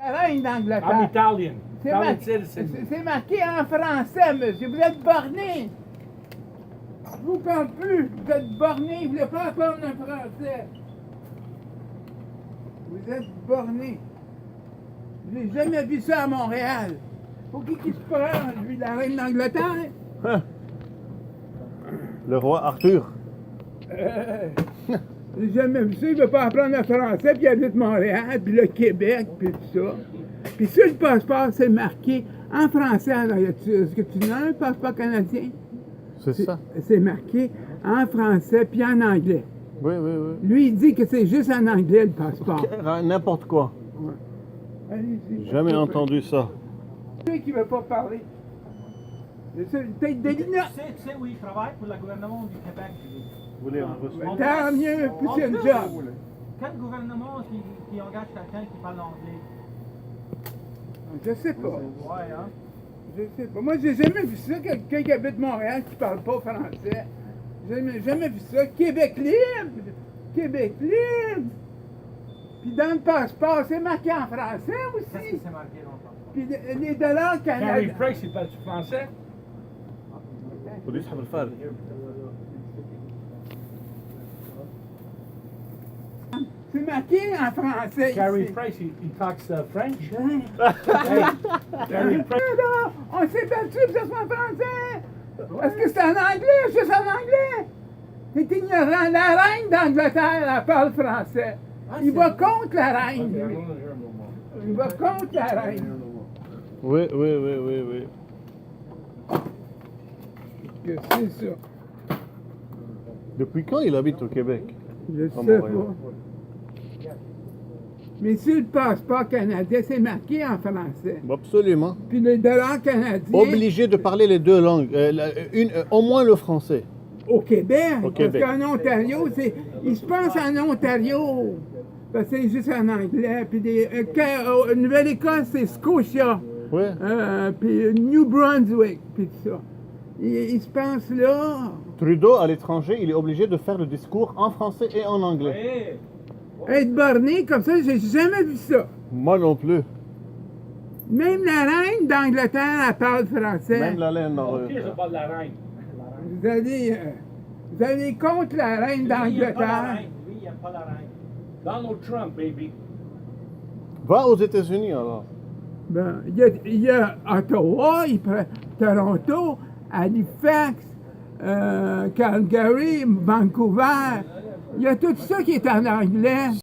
La reine I'm d'Angleterre. Italian. C'est Italian marqué, citizen. c'est marqué en français, monsieur. Vous êtes borné. Je vous parle plus. Vous êtes borné. Vous ne voulez pas apprendre le français. Vous êtes borné. Je n'ai jamais vu ça à Montréal. Pour qui se prend, lui, la reine d'Angleterre? Hein? Le roi Arthur. J'ai jamais vu ça. Il ne veut pas apprendre le français, puis il habite Montréal, puis le Québec, puis tout ça. Puis sur le passeport, c'est marqué en français. Alors, est-ce que tu as un passeport canadien? C'est ça? C'est marqué en français puis en anglais. Oui, oui, oui. Lui, il dit que c'est juste en anglais le passeport. N'importe quoi. Ouais. Allez-y. Jamais entendu ça. Celui qui ne veut pas parler. C'est une tête de Tu linotte. sais où il travaille pour le gouvernement du Québec? Vous voulez un reçu? Tant mieux, puis c'est une job. Quel gouvernement qui engage quelqu'un qui parle anglais? Je sais pas. Ouais, hein? Je sais pas. Moi, j'ai jamais vu ça, quelqu'un qui habite Montréal qui parle pas français. J'ai jamais vu ça. Québec libre! Québec libre! Puis dans le passeport, c'est marqué en français Qu'est-ce aussi. que c'est marqué dans le passeport? Puis les dollars Carrie canadiens. Price, il parle français? خذ يسحب الفارق. C'est marqué en français. Carrie ici. Price, he talks French. Hein? Carrie Price. Là, on s'est battu pour que ça soit en français. Est-ce que c'est en anglais? Juste en anglais? C'est ignorant. La reine d'Angleterre, elle parle français. Il va contre la reine, lui. Il va contre la reine. Oui, oui, oui, oui, oui. Que c'est ça. Depuis quand il habite au Québec? Je Ah, sais Montréal. pas. Mais sur le passeport canadien, c'est marqué en français. Absolument. Puis le dollar canadien. Obligé de parler les deux langues. Au moins le français. Au Québec. Au Québec. Parce qu'en Ontario, ils se pensent en Ontario. Parce que c'est juste en anglais. Puis Nouvelle-Écosse, c'est Scotia. Oui. Puis New Brunswick. Puis tout ça. Ils se pensent là. Trudeau, à l'étranger, il est obligé de faire le discours en français et en anglais. Être borné comme ça, j'ai jamais vu ça. Moi non plus. Même la reine d'Angleterre, elle parle français. Même la laine. Ok, je parle de la reine. Vous allez contre la reine Lui, il aime pas la d'Angleterre. reine. Lui, il aime pas la reine. Donald Trump, baby. Va aux États-Unis alors. Ben, il y a Ottawa, Toronto, Halifax, Calgary, Vancouver. Il y a tout ça qui est en anglais.